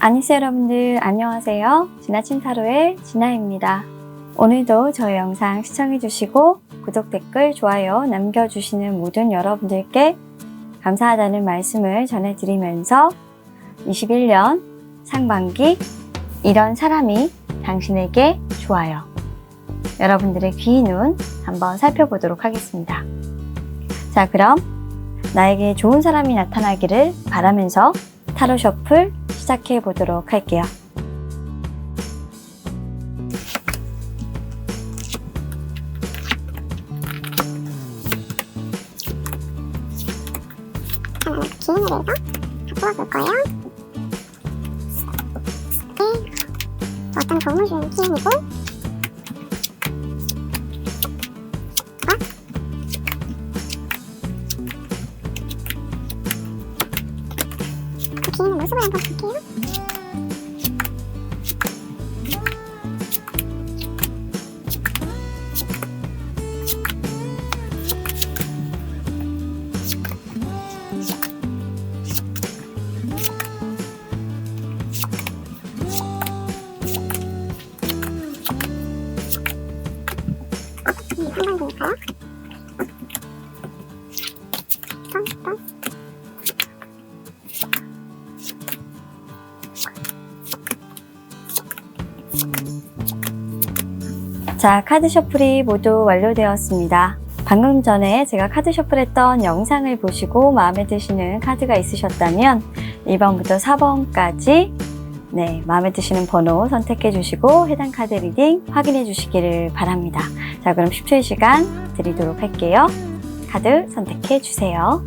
아니스 여러분들 안녕하세요. 지나친 타로의 진아입니다. 오늘도 저의 영상 시청해주시고 구독, 댓글, 좋아요 남겨주시는 모든 여러분들께 감사하다는 말씀을 전해드리면서 21년 상반기 이런 사람이 당신에게 좋아요. 여러분들의 귀인 운 한번 살펴보도록 하겠습니다. 자, 그럼 나에게 좋은 사람이 나타나기를 바라면서 타로 셔플 시작해 보도록 할게요. 저는 기인을 해서 바꿔볼 거예요. 어떤 도움을 주는 기인이고, 그 기인의 모습을 한번 볼게요. 상반기니까요. 자, 카드 셔플이 모두 완료되었습니다. 방금 전에 제가 카드 셔플했던 영상을 보시고 마음에 드시는 카드가 있으셨다면 1번부터 4번까지 마음에 드시는 번호 선택해 주시고 해당 카드 리딩 확인해 주시기를 바랍니다. 자, 그럼 10초의 시간 드리도록 할게요. 카드 선택해 주세요.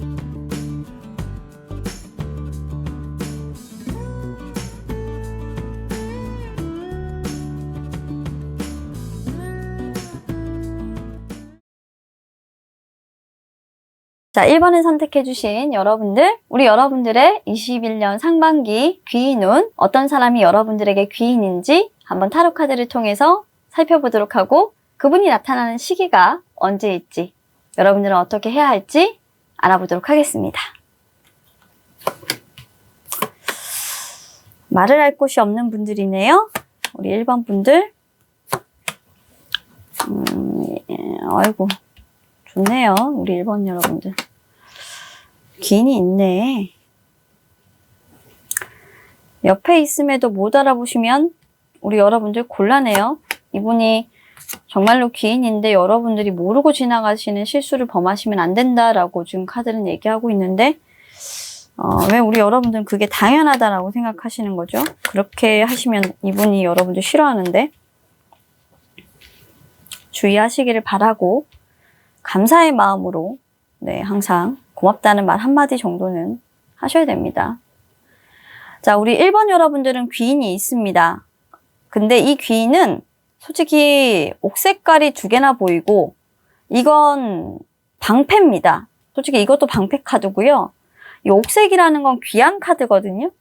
자, 1번을 선택해주신 여러분들, 우리 여러분들의 21년 상반기 귀인 운, 어떤 사람이 여러분들에게 귀인인지 한번 타로 카드를 통해서 살펴보도록 하고 그분이 나타나는 시기가 언제일지, 여러분들은 어떻게 해야 할지 알아보도록 하겠습니다. 말을 할 곳이 없는 분들이네요. 우리 1번 분들. 아이고. 좋네요. 우리 1번 여러분들. 귀인이 있네. 옆에 있음에도 못 알아보시면 우리 여러분들 곤란해요. 이분이 정말로 귀인인데 여러분들이 모르고 지나가시는 실수를 범하시면 안 된다라고 지금 카드는 얘기하고 있는데 왜 우리 여러분들은 그게 당연하다라고 생각하시는 거죠? 그렇게 하시면 이분이 여러분들 싫어하는데 주의하시기를 바라고 감사의 마음으로 항상 고맙다는 말 한마디 정도는 하셔야 됩니다. 자, 우리 1번 여러분들은 귀인이 있습니다. 근데 이 귀인은 솔직히 옥색깔이 2개나 보이고 이건 방패입니다. 솔직히 이것도 방패 카드고요. 이 옥색이라는 건 귀한 카드거든요.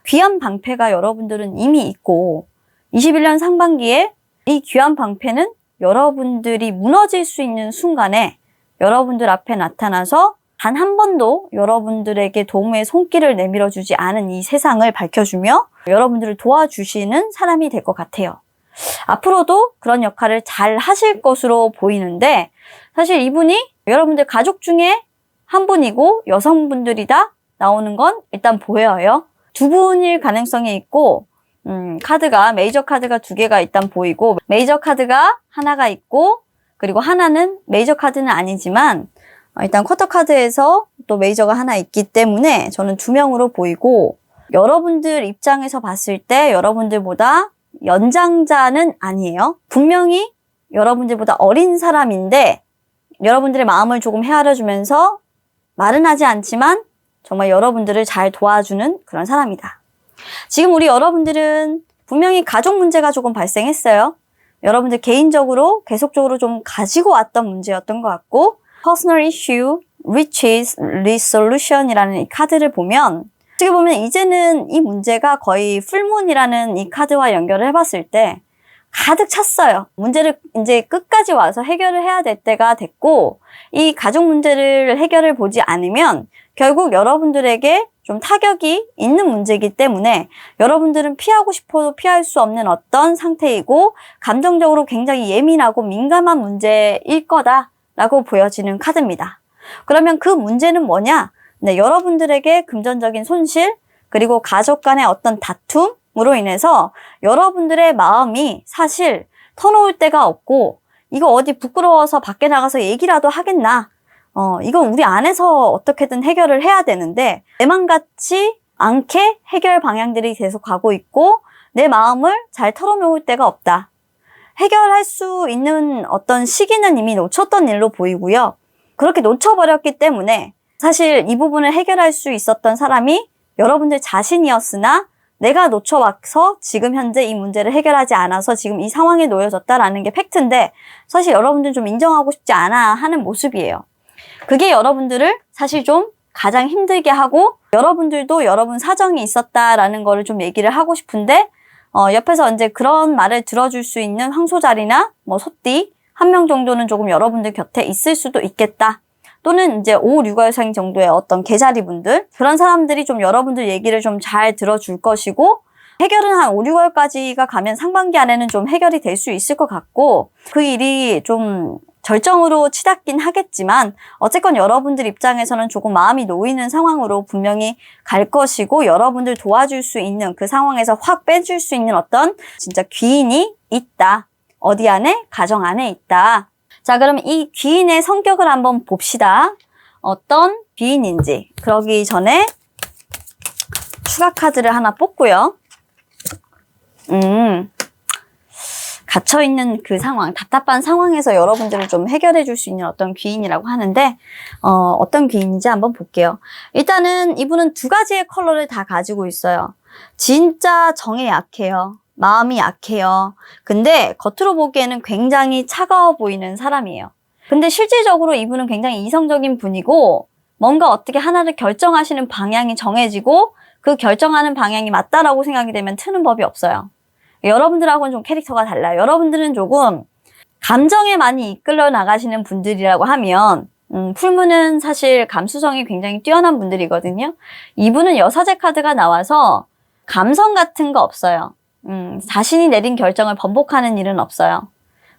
귀한 방패가 여러분들은 이미 있고 21년 상반기에 이 귀한 방패는 여러분들이 무너질 수 있는 순간에 여러분들 앞에 나타나서 단 한 번도 여러분들에게 도움의 손길을 내밀어 주지 않은 이 세상을 밝혀주며 여러분들을 도와주시는 사람이 될 것 같아요. 앞으로도 그런 역할을 잘 하실 것으로 보이는데 사실 이분이 여러분들 가족 중에 한 분이고 여성분들이다 나오는 건 일단 보여요. 2분일 가능성이 있고 카드가 메이저 카드가 2개가 일단 보이고 메이저 카드가 하나가 있고 그리고 하나는 메이저 카드는 아니지만 일단 쿼터 카드에서 또 메이저가 하나 있기 때문에 저는 2명으로 보이고 여러분들 입장에서 봤을 때 여러분들보다 연장자는 아니에요. 분명히 여러분들보다 어린 사람인데 여러분들의 마음을 조금 헤아려주면서 말은 하지 않지만 정말 여러분들을 잘 도와주는 그런 사람이다. 지금 우리 여러분들은 분명히 가족 문제가 조금 발생했어요. 여러분들 개인적으로 계속적으로 좀 가지고 왔던 문제였던 것 같고 Personal Issue, Which is Resolution 이라는 이 카드를 보면 어떻게 보면 이제는 이 문제가 거의 풀문이라는 이 카드와 연결을 해봤을 때 가득 찼어요. 문제를 이제 끝까지 와서 해결을 해야 될 때가 됐고 이 가족 문제를 해결해 보지 않으면 결국 여러분들에게 좀 타격이 있는 문제이기 때문에 여러분들은 피하고 싶어도 피할 수 없는 어떤 상태이고 감정적으로 굉장히 예민하고 민감한 문제일 거다라고 보여지는 카드입니다. 그러면 그 문제는 뭐냐? 네, 여러분들에게 금전적인 손실 그리고 가족 간의 어떤 다툼으로 인해서 여러분들의 마음이 사실 터놓을 데가 없고 이거 어디 부끄러워서 밖에 나가서 얘기라도 하겠나? 이건 우리 안에서 어떻게든 해결을 해야 되는데 내 맘 같지 않게 해결 방향들이 계속 가고 있고 내 마음을 잘 털어놓을 데가 없다. 해결할 수 있는 어떤 시기는 이미 놓쳤던 일로 보이고요. 그렇게 놓쳐버렸기 때문에 사실 이 부분을 해결할 수 있었던 사람이 여러분들 자신이었으나 내가 놓쳐와서 지금 현재 이 문제를 해결하지 않아서 지금 이 상황에 놓여졌다라는 게 팩트인데 사실 여러분들은 좀 인정하고 싶지 않아 하는 모습이에요. 그게 여러분들을 사실 좀 가장 힘들게 하고 여러분들도 여러분 사정이 있었다라는 거를 좀 얘기를 하고 싶은데 옆에서 이제 그런 말을 들어줄 수 있는 황소자리나 뭐 소띠 한 명 정도는 조금 여러분들 곁에 있을 수도 있겠다. 또는 이제 5, 6월생 정도의 어떤 계자리 분들 그런 사람들이 좀 여러분들 얘기를 좀 잘 들어줄 것이고 해결은 한 5, 6월까지가 가면 상반기 안에는 좀 해결이 될 수 있을 것 같고 그 일이 좀 절정으로 치닫긴 하겠지만 어쨌건 여러분들 입장에서는 조금 마음이 놓이는 상황으로 분명히 갈 것이고 여러분들 도와줄 수 있는 그 상황에서 확 빼줄 수 있는 어떤 진짜 귀인이 있다. 어디 안에? 가정 안에 있다. 자, 그럼 이 귀인의 성격을 한번 봅시다. 어떤 귀인인지. 그러기 전에 추가 카드를 하나 뽑고요. 갇혀있는 그 상황, 답답한 상황에서 여러분들을 좀 해결해 줄 수 있는 어떤 귀인이라고 하는데 어떤 귀인인지 한번 볼게요. 일단은 이분은 두 가지의 컬러를 다 가지고 있어요. 진짜 정에 약해요. 마음이 약해요. 근데 겉으로 보기에는 굉장히 차가워 보이는 사람이에요. 근데 실질적으로 이분은 굉장히 이성적인 분이고 뭔가 어떻게 하나를 결정하시는 방향이 정해지고 그 결정하는 방향이 맞다라고 생각이 되면 트는 법이 없어요. 여러분들하고는 좀 캐릭터가 달라요. 여러분들은 조금 감정에 많이 이끌려 나가시는 분들이라고 하면 풀무는 사실 감수성이 굉장히 뛰어난 분들이거든요. 이분은 여사제 카드가 나와서 감성 같은 거 없어요. 자신이 내린 결정을 번복하는 일은 없어요.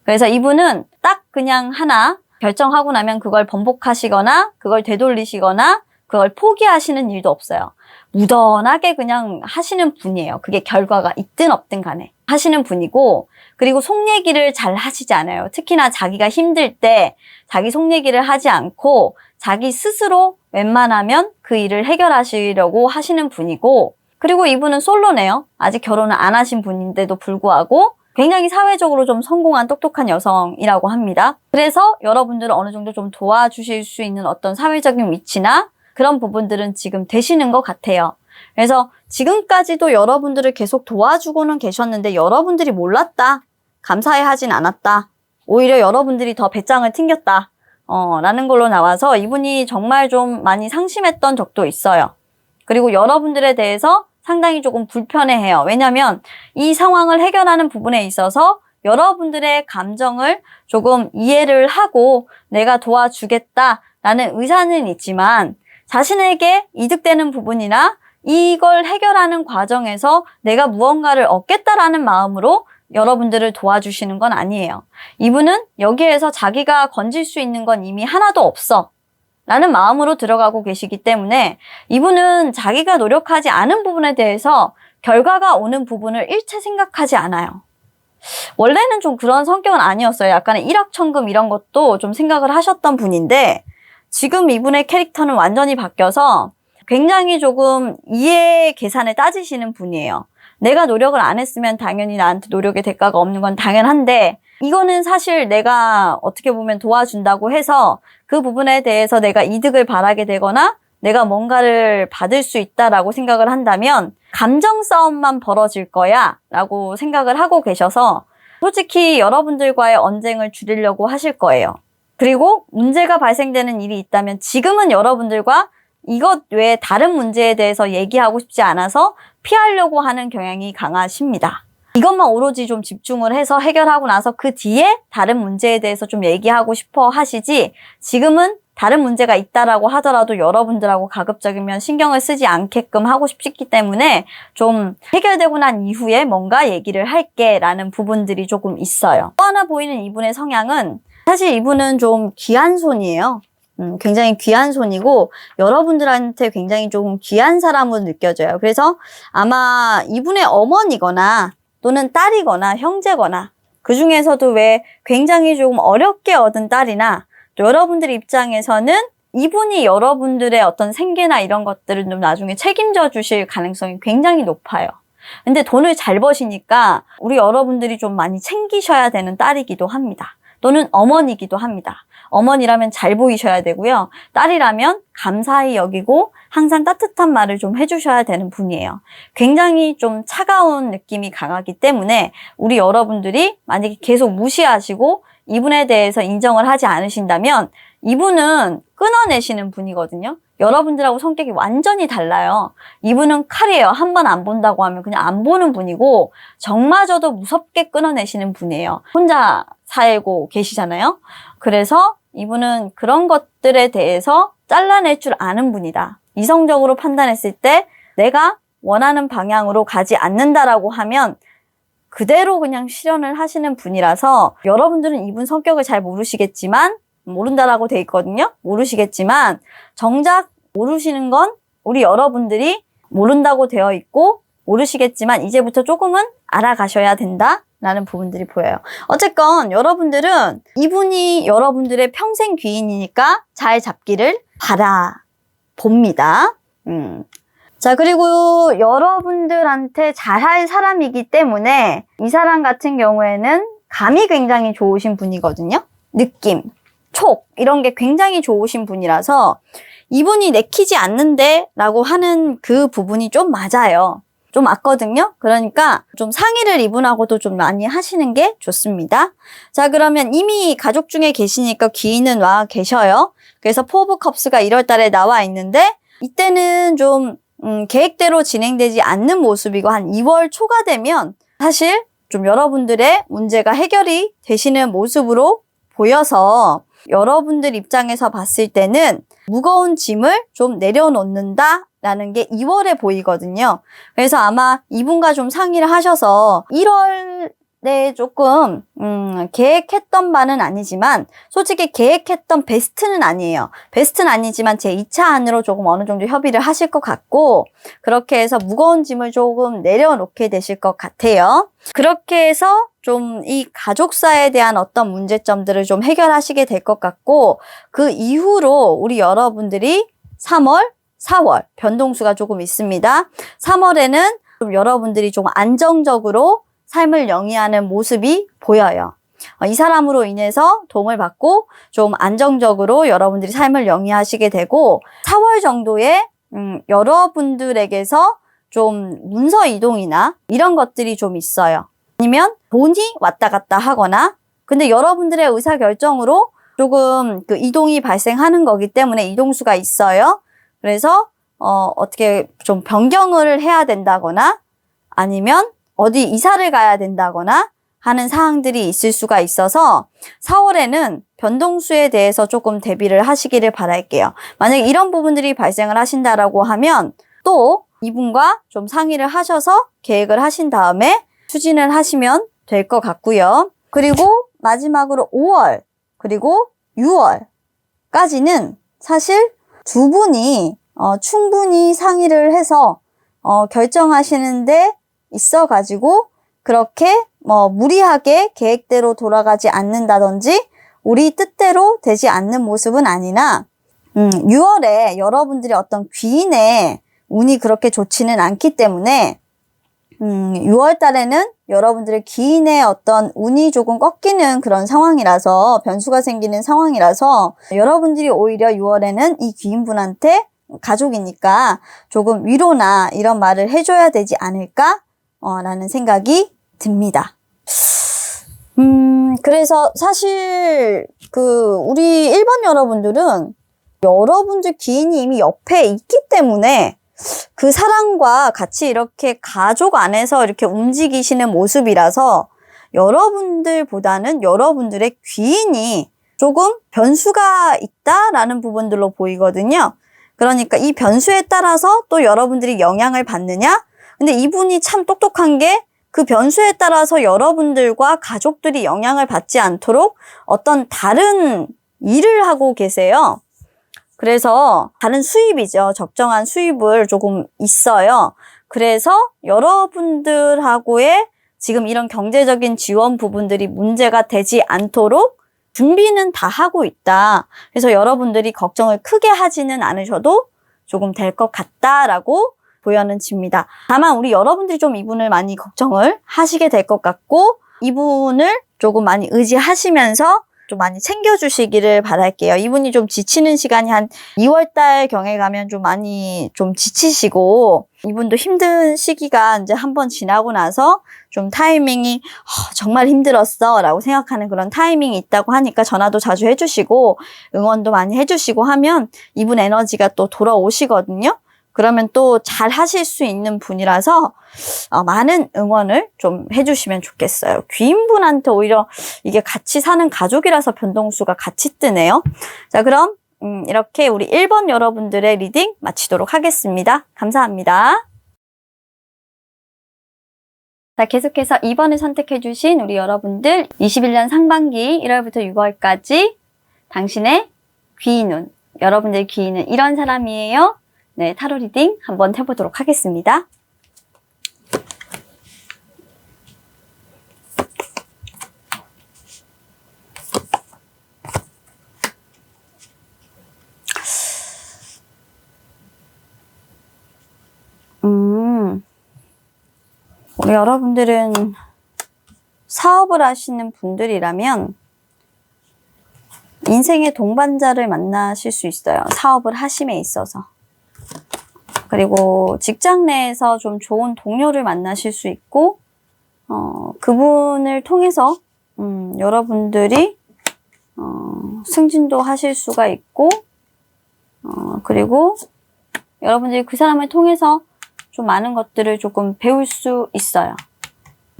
그래서 이분은 딱 그냥 하나 결정하고 나면 그걸 번복하시거나 그걸 되돌리시거나 그걸 포기하시는 일도 없어요. 무던하게 그냥 하시는 분이에요. 그게 결과가 있든 없든 간에 하시는 분이고 그리고 속 얘기를 잘 하시지 않아요. 특히나 자기가 힘들 때 자기 속 얘기를 하지 않고 자기 스스로 웬만하면 그 일을 해결하시려고 하시는 분이고 그리고 이분은 솔로네요. 아직 결혼을 안 하신 분인데도 불구하고 굉장히 사회적으로 좀 성공한 똑똑한 여성이라고 합니다. 그래서 여러분들은 어느 정도 좀 도와주실 수 있는 어떤 사회적인 위치나 그런 부분들은 지금 되시는 것 같아요. 그래서 지금까지도 여러분들을 계속 도와주고는 계셨는데 여러분들이 몰랐다. 감사해하진 않았다. 오히려 여러분들이 더 배짱을 튕겼다. 라는 걸로 나와서 이분이 정말 좀 많이 상심했던 적도 있어요. 그리고 여러분들에 대해서 상당히 조금 불편해해요. 왜냐하면 이 상황을 해결하는 부분에 있어서 여러분들의 감정을 조금 이해를 하고 내가 도와주겠다라는 의사는 있지만 자신에게 이득되는 부분이나 이걸 해결하는 과정에서 내가 무언가를 얻겠다라는 마음으로 여러분들을 도와주시는 건 아니에요. 이분은 여기에서 자기가 건질 수 있는 건 이미 하나도 없어 라는 마음으로 들어가고 계시기 때문에 이분은 자기가 노력하지 않은 부분에 대해서 결과가 오는 부분을 일체 생각하지 않아요. 원래는 좀 그런 성격은 아니었어요. 약간의 일확천금 이런 것도 좀 생각을 하셨던 분인데 지금 이분의 캐릭터는 완전히 바뀌어서 굉장히 조금 이해 계산을 따지시는 분이에요. 내가 노력을 안 했으면 당연히 나한테 노력의 대가가 없는 건 당연한데 이거는 사실 내가 어떻게 보면 도와준다고 해서 그 부분에 대해서 내가 이득을 바라게 되거나 내가 뭔가를 받을 수 있다라고 생각을 한다면 감정 싸움만 벌어질 거야 라고 생각을 하고 계셔서 솔직히 여러분들과의 언쟁을 줄이려고 하실 거예요. 그리고 문제가 발생되는 일이 있다면 지금은 여러분들과 이것 외에 다른 문제에 대해서 얘기하고 싶지 않아서 피하려고 하는 경향이 강하십니다. 이것만 오로지 좀 집중을 해서 해결하고 나서 그 뒤에 다른 문제에 대해서 좀 얘기하고 싶어 하시지 지금은 다른 문제가 있다라고 하더라도 여러분들하고 가급적이면 신경을 쓰지 않게끔 하고 싶기 때문에 좀 해결되고 난 이후에 뭔가 얘기를 할게 라는 부분들이 조금 있어요. 또 하나 보이는 이분의 성향은 사실 이분은 좀 귀한 손이에요. 굉장히 귀한 손이고 여러분들한테 굉장히 조금 귀한 사람으로 느껴져요. 그래서 아마 이분의 어머니거나 또는 딸이거나 형제거나 그 중에서도 왜 굉장히 조금 어렵게 얻은 딸이나 또 여러분들 입장에서는 이분이 여러분들의 어떤 생계나 이런 것들을 좀 나중에 책임져 주실 가능성이 굉장히 높아요. 근데 돈을 잘 버시니까 우리 여러분들이 좀 많이 챙기셔야 되는 딸이기도 합니다. 또는 어머니이기도 합니다. 어머니라면 잘 보이셔야 되고요. 딸이라면 감사히 여기고 항상 따뜻한 말을 좀 해주셔야 되는 분이에요. 굉장히 좀 차가운 느낌이 강하기 때문에 우리 여러분들이 만약에 계속 무시하시고 이분에 대해서 인정을 하지 않으신다면 이분은 끊어내시는 분이거든요. 여러분들하고 성격이 완전히 달라요. 이분은 칼이에요. 한 번 안 본다고 하면 그냥 안 보는 분이고 정마저도 무섭게 끊어내시는 분이에요. 혼자 살고 계시잖아요. 그래서 이분은 그런 것들에 대해서 잘라낼 줄 아는 분이다. 이성적으로 판단했을 때 내가 원하는 방향으로 가지 않는다라고 하면 그대로 그냥 실현을 하시는 분이라서 여러분들은 이분 성격을 잘 모르시겠지만 모른다라고 돼 있거든요. 모르시겠지만 정작 모르시는 건 우리 여러분들이 모른다고 되어 있고 모르시겠지만 이제부터 조금은 알아가셔야 된다라는 부분들이 보여요. 어쨌건 여러분들은 이분이 여러분들의 평생 귀인이니까 잘 잡기를 바라봅니다. 자, 그리고 여러분들한테 잘할 사람이기 때문에 이 사람 같은 경우에는 감이 굉장히 좋으신 분이거든요. 느낌, 촉 이런 게 굉장히 좋으신 분이라서 이분이 내키지 않는데 라고 하는 그 부분이 좀 맞아요. 좀 맞거든요. 그러니까 좀 상의를 이분하고도 좀 많이 하시는 게 좋습니다. 자, 그러면 이미 가족 중에 계시니까 귀인은 와 계셔요. 그래서 포 오브 컵스가 1월 달에 나와 있는데 이때는 좀 계획대로 진행되지 않는 모습이고 한 2월 초가 되면 사실 좀 여러분들의 문제가 해결이 되시는 모습으로 보여서 여러분들 입장에서 봤을 때는 무거운 짐을 좀 내려놓는다 라는 게 2월에 보이거든요. 그래서 아마 이분과 좀 상의를 하셔서 1월에 조금 계획했던 바는 아니지만 솔직히 계획했던 베스트는 아니에요. 베스트는 아니지만 제 2차 안으로 조금 어느 정도 협의를 하실 것 같고 그렇게 해서 무거운 짐을 조금 내려놓게 되실 것 같아요. 그렇게 해서 좀 이 가족사에 대한 어떤 문제점들을 좀 해결하시게 될 것 같고 그 이후로 우리 여러분들이 3월, 4월 변동수가 조금 있습니다. 3월에는 좀 여러분들이 좀 안정적으로 삶을 영위하는 모습이 보여요. 이 사람으로 인해서 도움을 받고 좀 안정적으로 여러분들이 삶을 영위하시게 되고 4월 정도에 여러분들에게서 좀 문서 이동이나 이런 것들이 좀 있어요. 아니면 돈이 왔다 갔다 하거나 근데 여러분들의 의사결정으로 조금 그 이동이 발생하는 거기 때문에 이동수가 있어요. 그래서 어떻게 좀 변경을 해야 된다거나 아니면 어디 이사를 가야 된다거나 하는 사항들이 있을 수가 있어서 4월에는 변동수에 대해서 조금 대비를 하시기를 바랄게요. 만약에 이런 부분들이 발생을 하신다라고 하면 또 이분과 좀 상의를 하셔서 계획을 하신 다음에 추진을 하시면 될 것 같고요. 그리고 마지막으로 5월 그리고 6월까지는 사실 두 분이 충분히 상의를 해서 결정하시는데 있어가지고 그렇게 무리하게 계획대로 돌아가지 않는다든지 우리 뜻대로 되지 않는 모습은 아니나 6월에 여러분들이 어떤 귀인의 운이 그렇게 좋지는 않기 때문에 6월 달에는 여러분들의 귀인의 어떤 운이 조금 꺾이는 그런 상황이라서 변수가 생기는 상황이라서 여러분들이 오히려 6월에는 이 귀인분한테 가족이니까 조금 위로나 이런 말을 해줘야 되지 않을까? 라는 생각이 듭니다. 그래서 사실 우리 1번 여러분들은 여러분들 귀인이 이미 옆에 있기 때문에 그 사람과 같이 이렇게 가족 안에서 이렇게 움직이시는 모습이라서 여러분들보다는 여러분들의 귀인이 조금 변수가 있다라는 부분들로 보이거든요. 그러니까 이 변수에 따라서 또 여러분들이 영향을 받느냐? 근데 이분이 참 똑똑한 게 그 변수에 따라서 여러분들과 가족들이 영향을 받지 않도록 어떤 다른 일을 하고 계세요. 그래서 다른 수입이죠. 적정한 수입을 조금 있어요. 그래서 여러분들하고의 지금 이런 경제적인 지원 부분들이 문제가 되지 않도록 준비는 다 하고 있다. 그래서 여러분들이 걱정을 크게 하지는 않으셔도 조금 될 것 같다라고 보여집니다. 다만 우리 여러분들이 좀 이분을 많이 걱정을 하시게 될 것 같고 이분을 조금 많이 의지하시면서 좀 많이 챙겨주시기를 바랄게요. 이분이 좀 지치는 시간이 한 2월달 경에 가면 좀 많이 좀 지치시고 이분도 힘든 시기가 이제 한번 지나고 나서 좀 타이밍이 정말 힘들었어 라고 생각하는 그런 타이밍이 있다고 하니까 전화도 자주 해주시고 응원도 많이 해주시고 하면 이분 에너지가 또 돌아오시거든요. 그러면 또 잘 하실 수 있는 분이라서 많은 응원을 좀 해주시면 좋겠어요. 귀인분한테 오히려 이게 같이 사는 가족이라서 변동수가 같이 뜨네요. 자, 그럼 이렇게 우리 1번 여러분들의 리딩 마치도록 하겠습니다. 감사합니다. 자, 계속해서 2번을 선택해주신 우리 여러분들 21년 상반기 1월부터 6월까지 당신의 귀인운, 여러분들 귀인은 이런 사람이에요. 네, 타로 리딩 한번 해보도록 하겠습니다. 우리 여러분들은 사업을 하시는 분들이라면 인생의 동반자를 만나실 수 있어요. 사업을 하심에 있어서. 그리고 직장 내에서 좀 좋은 동료를 만나실 수 있고 그분을 통해서 여러분들이 승진도 하실 수가 있고 그리고 여러분들이 그 사람을 통해서 좀 많은 것들을 조금 배울 수 있어요.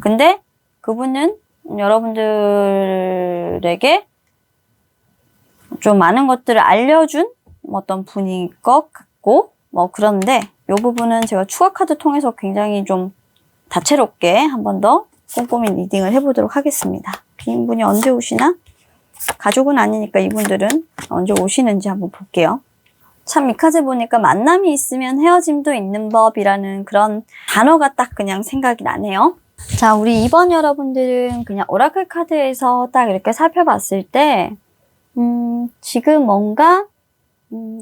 근데 그분은 여러분들에게 좀 많은 것들을 알려준 어떤 분일 것 같고 그런데 이 부분은 제가 추가 카드 통해서 굉장히 좀 다채롭게 한 번 더 꼼꼼히 리딩을 해보도록 하겠습니다. 귀인분이 언제 오시나? 가족은 아니니까 이분들은 언제 오시는지 한번 볼게요. 참 이 카드 보니까 만남이 있으면 헤어짐도 있는 법이라는 그런 단어가 딱 그냥 생각이 나네요. 자, 우리 2번 여러분들은 그냥 오라클 카드에서 딱 이렇게 살펴봤을 때 지금 뭔가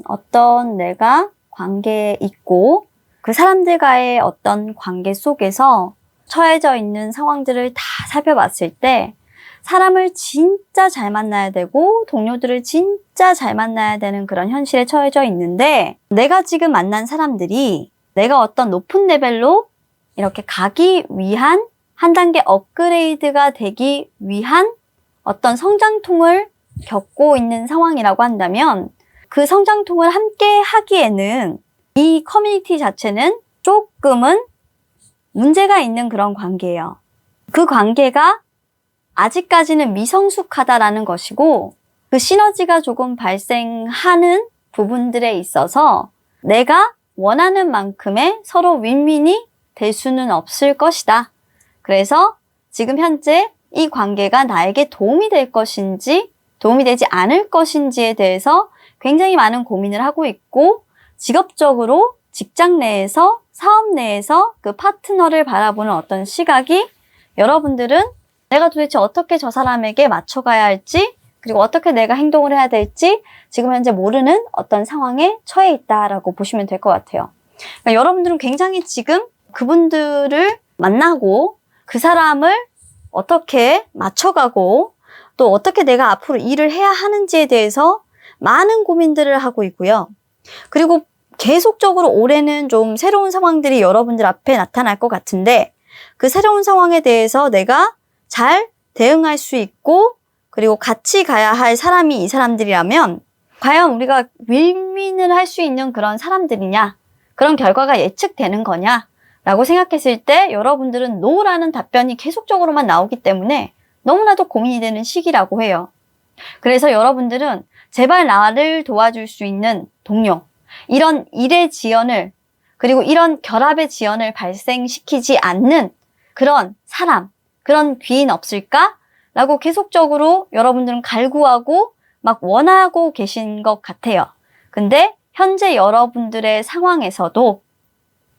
어떤 내가 관계에 있고 그 사람들과의 어떤 관계 속에서 처해져 있는 상황들을 다 살펴봤을 때 사람을 진짜 잘 만나야 되고 동료들을 진짜 잘 만나야 되는 그런 현실에 처해져 있는데 내가 지금 만난 사람들이 내가 어떤 높은 레벨로 이렇게 가기 위한 한 단계 업그레이드가 되기 위한 어떤 성장통을 겪고 있는 상황이라고 한다면 그 성장통을 함께 하기에는 이 커뮤니티 자체는 조금은 문제가 있는 그런 관계예요. 그 관계가 아직까지는 미성숙하다라는 것이고 그 시너지가 조금 발생하는 부분들에 있어서 내가 원하는 만큼의 서로 윈윈이 될 수는 없을 것이다. 그래서 지금 현재 이 관계가 나에게 도움이 될 것인지 도움이 되지 않을 것인지에 대해서 굉장히 많은 고민을 하고 있고 직업적으로 직장 내에서 사업 내에서 그 파트너를 바라보는 어떤 시각이 여러분들은 내가 도대체 어떻게 저 사람에게 맞춰가야 할지 그리고 어떻게 내가 행동을 해야 될지 지금 현재 모르는 어떤 상황에 처해 있다라고 보시면 될 것 같아요. 그러니까 여러분들은 굉장히 지금 그분들을 만나고 그 사람을 어떻게 맞춰가고 또 어떻게 내가 앞으로 일을 해야 하는지에 대해서 많은 고민들을 하고 있고요. 그리고 계속적으로 올해는 좀 새로운 상황들이 여러분들 앞에 나타날 것 같은데 그 새로운 상황에 대해서 내가 잘 대응할 수 있고 그리고 같이 가야 할 사람이 이 사람들이라면 과연 우리가 윈윈을 할 수 있는 그런 사람들이냐 그런 결과가 예측되는 거냐 라고 생각했을 때 여러분들은 노라는 답변이 계속적으로만 나오기 때문에 너무나도 고민이 되는 시기라고 해요. 그래서 여러분들은 제발 나를 도와줄 수 있는 동료, 이런 일의 지연을, 그리고 이런 결합의 지연을 발생시키지 않는 그런 사람, 그런 귀인 없을까? 라고 계속적으로 여러분들은 갈구하고 막 원하고 계신 것 같아요. 근데 현재 여러분들의 상황에서도,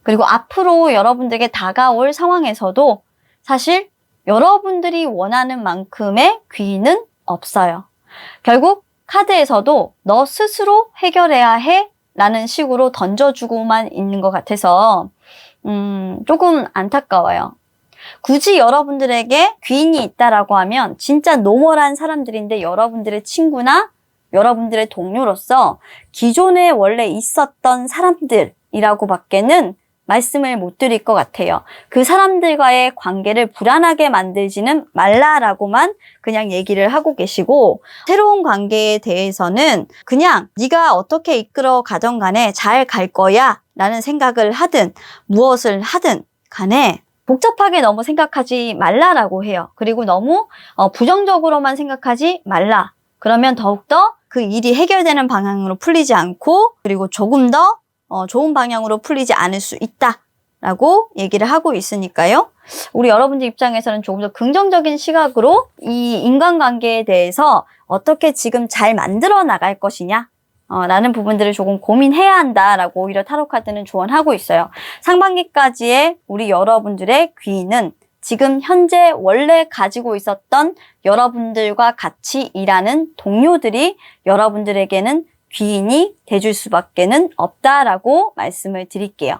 그리고 앞으로 여러분들에게 다가올 상황에서도 사실 여러분들이 원하는 만큼의 귀인은 없어요. 결국 카드에서도 너 스스로 해결해야 해 라는 식으로 던져주고만 있는 것 같아서 조금 안타까워요. 굳이 여러분들에게 귀인이 있다라고 하면 진짜 노멀한 사람들인데 여러분들의 친구나 여러분들의 동료로서 기존에 원래 있었던 사람들이라고 밖에는 말씀을 못 드릴 것 같아요. 그 사람들과의 관계를 불안하게 만들지는 말라라고만 그냥 얘기를 하고 계시고, 새로운 관계에 대해서는 그냥 네가 어떻게 이끌어 가던 간에 잘 갈 거야 라는 생각을 하든 무엇을 하든 간에 복잡하게 너무 생각하지 말라라고 해요. 그리고 너무 부정적으로만 생각하지 말라. 그러면 더욱더 그 일이 해결되는 방향으로 풀리지 않고, 그리고 조금 더 좋은 방향으로 풀리지 않을 수 있다라고 얘기를 하고 있으니까요. 우리 여러분들 입장에서는 조금 더 긍정적인 시각으로 이 인간관계에 대해서 어떻게 지금 잘 만들어 나갈 것이냐 라는 부분들을 조금 고민해야 한다라고 오히려 타로카드는 조언하고 있어요. 상반기까지의 우리 여러분들의 귀인은 지금 현재 원래 가지고 있었던 여러분들과 같이 일하는 동료들이 여러분들에게는 귀인이 돼줄 수밖에는 없다라고 말씀을 드릴게요.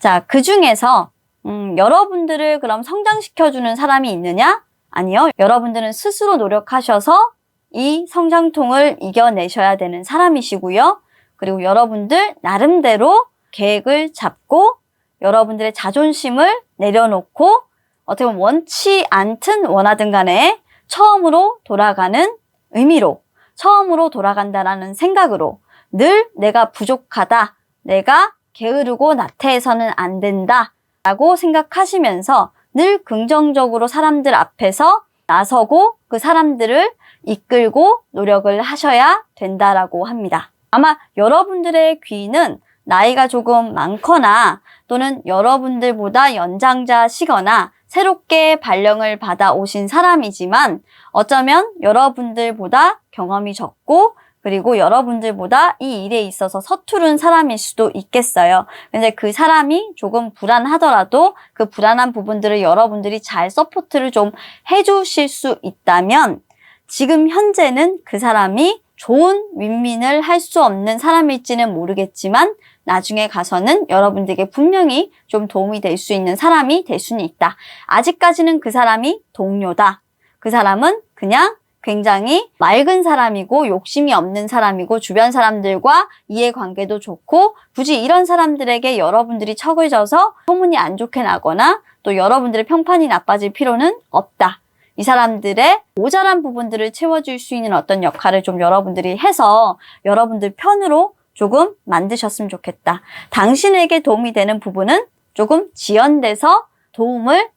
자, 그 중에서 여러분들을 그럼 성장시켜주는 사람이 있느냐? 아니요. 여러분들은 스스로 노력하셔서 이 성장통을 이겨내셔야 되는 사람이시고요. 그리고 여러분들 나름대로 계획을 잡고 여러분들의 자존심을 내려놓고 어떻게 보면 원치 않든 원하든 간에 처음으로 돌아가는 의미로, 처음으로 돌아간다라는 생각으로 늘 내가 부족하다, 내가 게으르고 나태해서는 안 된다 라고 생각하시면서 늘 긍정적으로 사람들 앞에서 나서고 그 사람들을 이끌고 노력을 하셔야 된다라고 합니다. 아마 여러분들의 귀는 나이가 조금 많거나 또는 여러분들보다 연장자시거나 새롭게 발령을 받아 오신 사람이지만 어쩌면 여러분들보다 경험이 적고 그리고 여러분들보다 이 일에 있어서 서투른 사람일 수도 있겠어요. 근데 그 사람이 조금 불안하더라도 그 불안한 부분들을 여러분들이 잘 서포트를 좀 해주실 수 있다면 지금 현재는 그 사람이 좋은 윈윈을 할 수 없는 사람일지는 모르겠지만 나중에 가서는 여러분들에게 분명히 좀 도움이 될 수 있는 사람이 될 수는 있다. 아직까지는 그 사람이 동료다. 그 사람은 그냥 굉장히 맑은 사람이고 욕심이 없는 사람이고 주변 사람들과 이해관계도 좋고 굳이 이런 사람들에게 여러분들이 척을 져서 소문이 안 좋게 나거나 또 여러분들의 평판이 나빠질 필요는 없다. 이 사람들의 모자란 부분들을 채워줄 수 있는 어떤 역할을 좀 여러분들이 해서 여러분들 편으로 조금 만드셨으면 좋겠다. 당신에게 도움이 되는 부분은 조금 지연돼서 도움을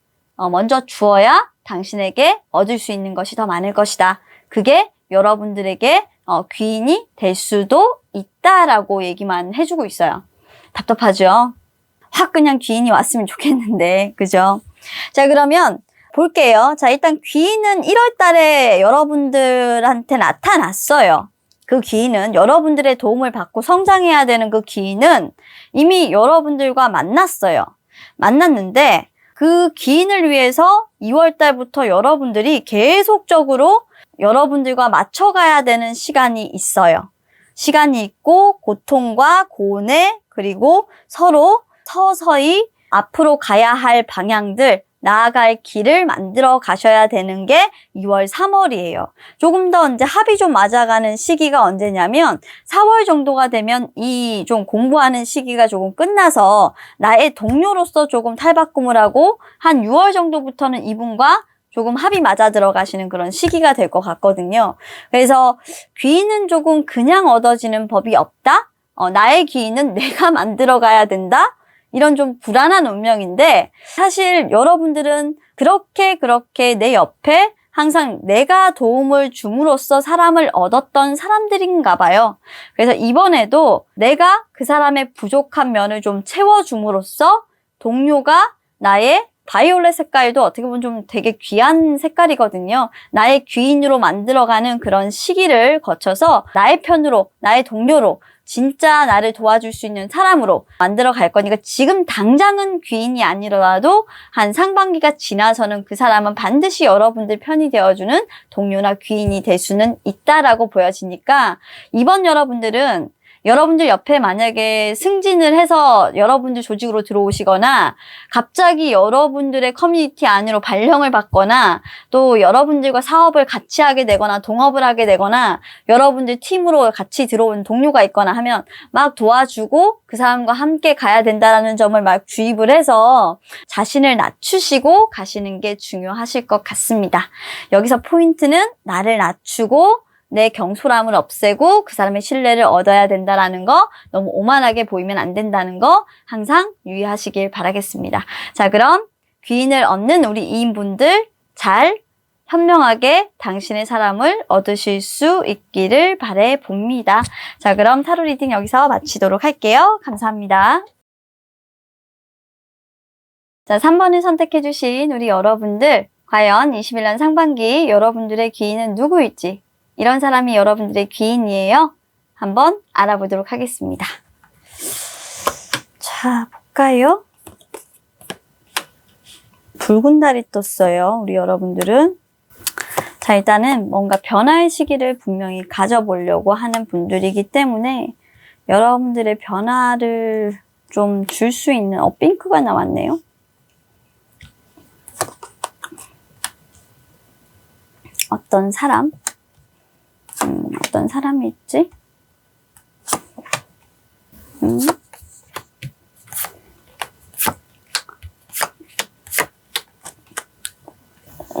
먼저 주어야 당신에게 얻을 수 있는 것이 더 많을 것이다. 그게 여러분들에게 귀인이 될 수도 있다라고 얘기만 해주고 있어요. 답답하죠? 확 그냥 귀인이 왔으면 좋겠는데, 그죠? 자, 그러면 볼게요. 자, 일단 귀인은 1월 달에 여러분들한테 나타났어요. 그 귀인은 여러분들의 도움을 받고 성장해야 되는 그 귀인은 이미 여러분들과 만났어요. 만났는데 그 귀인을 위해서 2월 달부터 여러분들이 계속적으로 여러분들과 맞춰가야 되는 시간이 있어요. 시간이 있고 고통과 고뇌 그리고 서로 서서히 앞으로 가야 할 방향들 나아갈 길을 만들어 가셔야 되는 게 2월, 3월이에요. 조금 더 이제 합이 좀 맞아가는 시기가 언제냐면 4월 정도가 되면 이 좀 공부하는 시기가 조금 끝나서 나의 동료로서 조금 탈바꿈을 하고 한 6월 정도부터는 이분과 조금 합이 맞아 들어가시는 그런 시기가 될 것 같거든요. 그래서 귀인은 조금 그냥 얻어지는 법이 없다? 나의 귀인은 내가 만들어 가야 된다? 이런 좀 불안한 운명인데 사실 여러분들은 그렇게 내 옆에 항상 내가 도움을 줌으로써 사람을 얻었던 사람들인가 봐요. 그래서 이번에도 내가 그 사람의 부족한 면을 좀 채워줌으로써 동료가 나의 바이올렛 색깔도 어떻게 보면 좀 되게 귀한 색깔이거든요. 나의 귀인으로 만들어가는 그런 시기를 거쳐서 나의 편으로, 나의 동료로, 진짜 나를 도와줄 수 있는 사람으로 만들어 갈 거니까 지금 당장은 귀인이 아니더라도 한 상반기가 지나서는 그 사람은 반드시 여러분들 편이 되어주는 동료나 귀인이 될 수는 있다라고 보여지니까 이번 여러분들은 여러분들 옆에 만약에 승진을 해서 여러분들 조직으로 들어오시거나 갑자기 여러분들의 커뮤니티 안으로 발령을 받거나 또 여러분들과 사업을 같이 하게 되거나 동업을 하게 되거나 여러분들 팀으로 같이 들어온 동료가 있거나 하면 막 도와주고 그 사람과 함께 가야 된다는 점을 막 주입을 해서 자신을 낮추시고 가시는 게 중요하실 것 같습니다. 여기서 포인트는 나를 낮추고 내 경솔함을 없애고 그 사람의 신뢰를 얻어야 된다라는 거, 너무 오만하게 보이면 안 된다는 거 항상 유의하시길 바라겠습니다. 자, 그럼 귀인을 얻는 우리 2인분들 잘 현명하게 당신의 사람을 얻으실 수 있기를 바라봅니다. 자, 그럼 타로 리딩 여기서 마치도록 할게요. 감사합니다. 자, 3번을 선택해주신 우리 여러분들, 과연 21년 상반기 여러분들의 귀인은 누구일지, 이런 사람이 여러분들의 귀인이에요. 한번 알아보도록 하겠습니다. 자, 볼까요? 붉은 달이 떴어요. 우리 여러분들은. 자, 일단은 뭔가 변화의 시기를 분명히 가져보려고 하는 분들이기 때문에 여러분들의 변화를 좀 줄 수 있는, 핑크가 나왔네요. 어떤 사람? 어떤 사람이 있지?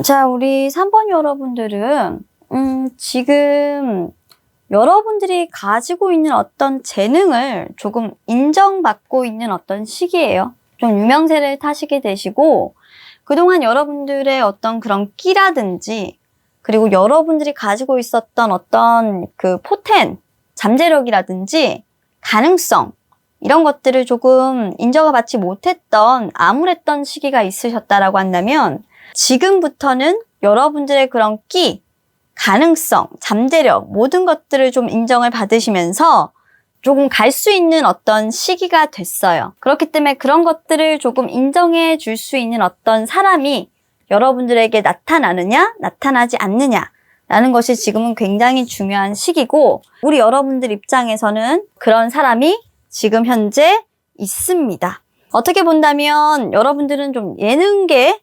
자, 우리 3번 여러분들은 지금 여러분들이 가지고 있는 어떤 재능을 조금 인정받고 있는 어떤 시기예요. 좀 유명세를 타시게 되시고 그동안 여러분들의 어떤 그런 끼라든지 그리고 여러분들이 가지고 있었던 어떤 그 포텐, 잠재력이라든지 가능성 이런 것들을 조금 인정을 받지 못했던 암울했던 시기가 있으셨다라고 한다면 지금부터는 여러분들의 그런 끼, 가능성, 잠재력 모든 것들을 좀 인정을 받으시면서 조금 갈 수 있는 어떤 시기가 됐어요. 그렇기 때문에 그런 것들을 조금 인정해 줄 수 있는 어떤 사람이 여러분들에게 나타나느냐, 나타나지 않느냐 라는 것이 지금은 굉장히 중요한 시기고 우리 여러분들 입장에서는 그런 사람이 지금 현재 있습니다. 어떻게 본다면 여러분들은 좀 예능계,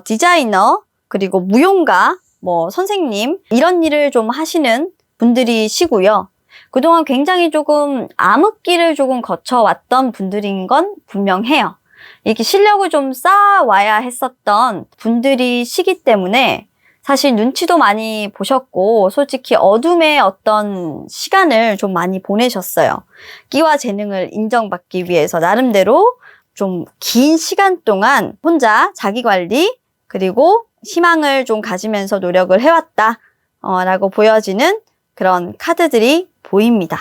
디자이너, 그리고 무용가, 선생님 이런 일을 좀 하시는 분들이시고요. 그동안 굉장히 조금 암흑기를 조금 거쳐왔던 분들인 건 분명해요. 이렇게 실력을 좀 쌓아와야 했었던 분들이시기 때문에 사실 눈치도 많이 보셨고 솔직히 어둠의 어떤 시간을 좀 많이 보내셨어요. 끼와 재능을 인정받기 위해서 나름대로 좀 긴 시간 동안 혼자 자기관리 그리고 희망을 좀 가지면서 노력을 해왔다 라고 보여지는 그런 카드들이 보입니다.